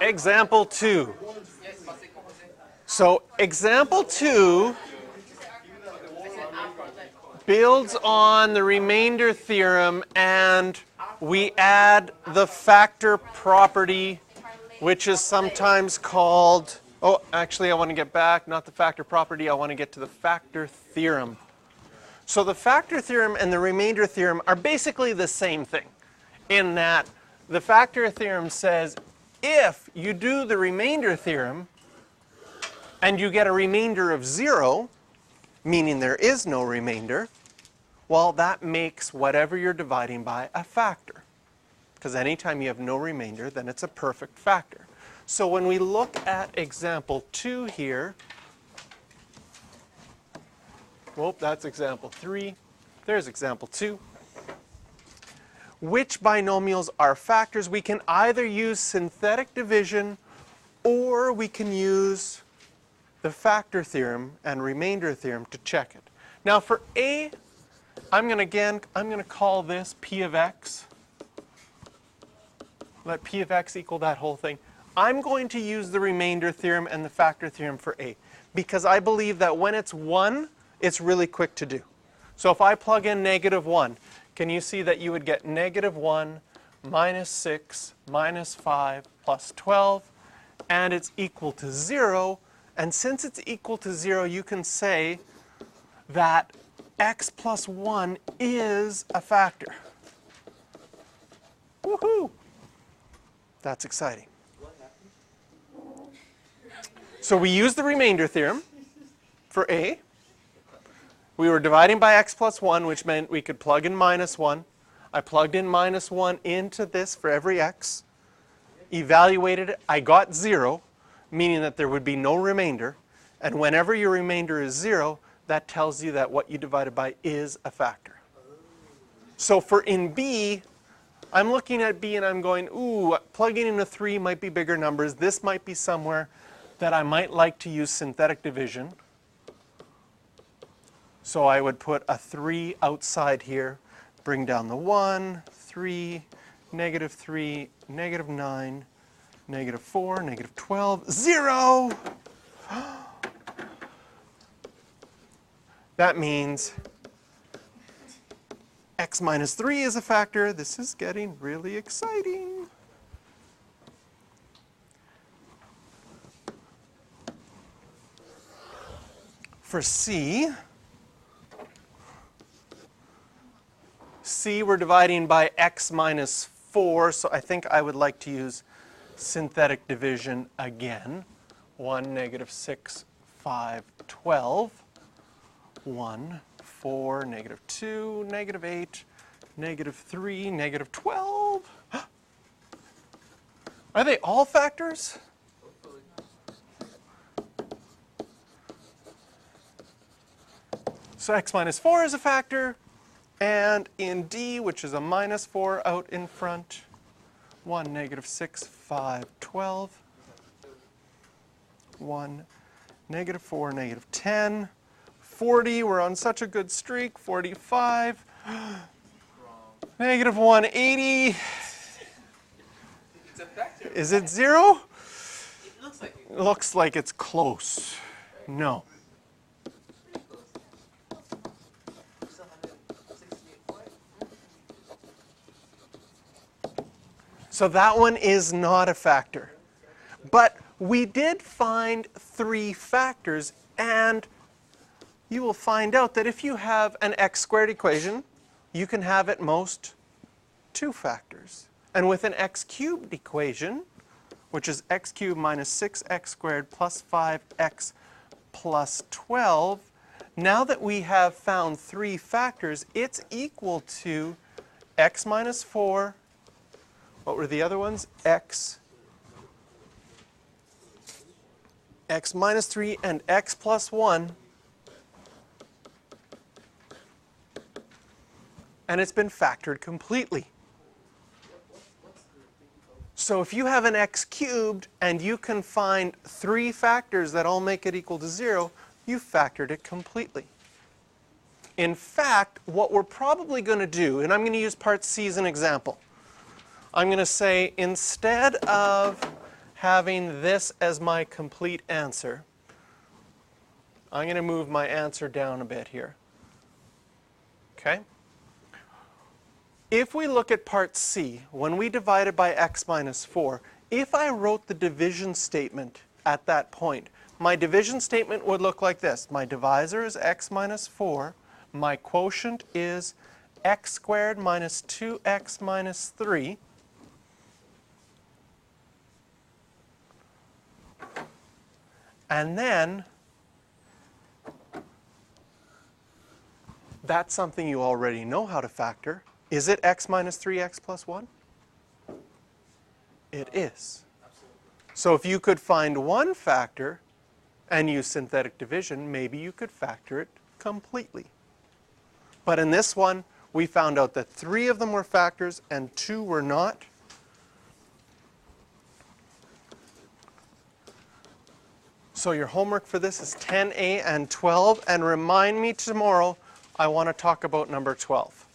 example 2. So example 2 builds on the remainder theorem, and we add the factor property, which is sometimes called, oh, actually I want to get back, not the factor property, I want to get to the factor theorem. So the factor theorem and the remainder theorem are basically the same thing, in that the factor theorem says if you do the remainder theorem and you get a remainder of 0, meaning there is no remainder, well, that makes whatever you're dividing by a factor. Because anytime you have no remainder, then it's a perfect factor. So when we look at example 2 here, well, that's example 3. There's example 2. Which binomials are factors? We can either use synthetic division or we can use the factor theorem and remainder theorem to check it. Now for A, I'm going to call this P of x. Let P of x equal that whole thing. I'm going to use the remainder theorem and the factor theorem for A because I believe that when it's 1, it's really quick to do. So if I plug in -1, can you see that you would get -1 minus 6 minus 5 plus 12, and it's equal to 0. And since it's equal to 0, you can say that x plus 1 is a factor. Woohoo! That's exciting. So we use the remainder theorem for A. We were dividing by x plus 1, which meant we could plug in -1. I plugged in -1 into this for every x, evaluated it, I got 0, meaning that there would be no remainder. And whenever your remainder is 0, that tells you that what you divided by is a factor. So for in B, I'm looking at B and I'm going, ooh, plugging in a 3 might be bigger numbers. This might be somewhere that I might like to use synthetic division. So I would put a 3 outside here, bring down the 1, 3, -3, -9, -4, -12, 0! That means x minus 3 is a factor. This is getting really exciting. For C, we're dividing by x minus 4, so I think I would like to use synthetic division again. 1, -6, 5, 12. 1, 4, -2, -8, -3, -12. Are they all factors? So x minus 4 is a factor. And in D, which is a -4 out in front, 1, -6, 5, 12. 1, -4, -10. 40, we're on such a good streak. 45. -1, 80. It's a factor. Is it 0? It looks like it. Looks like it's close. No. So that one is not a factor. But we did find 3 factors, and you will find out that if you have an x squared equation, you can have at most 2 factors. And with an x cubed equation, which is x cubed minus 6x squared plus 5x plus 12, now that we have found 3 factors, it's equal to x minus 4. What were the other ones? X minus 3, and x plus 1. And it's been factored completely. So if you have an x cubed and you can find 3 factors that all make it equal to 0, you factored it completely. In fact, what we're probably going to do, and I'm going to use part C as an example. I'm going to say instead of having this as my complete answer, I'm going to move my answer down a bit here. Okay? If we look at part C, when we divided by x minus 4, if I wrote the division statement at that point, my division statement would look like this. My divisor is x minus 4. My quotient is x squared minus 2x minus 3. And then, that's something you already know how to factor. Is it x minus 3x plus 1? It is. So if you could find one factor and use synthetic division, maybe you could factor it completely. But in this one, we found out that 3 of them were factors and 2 were not. So your homework for this is 10A and 12, and remind me tomorrow, I want to talk about number 12.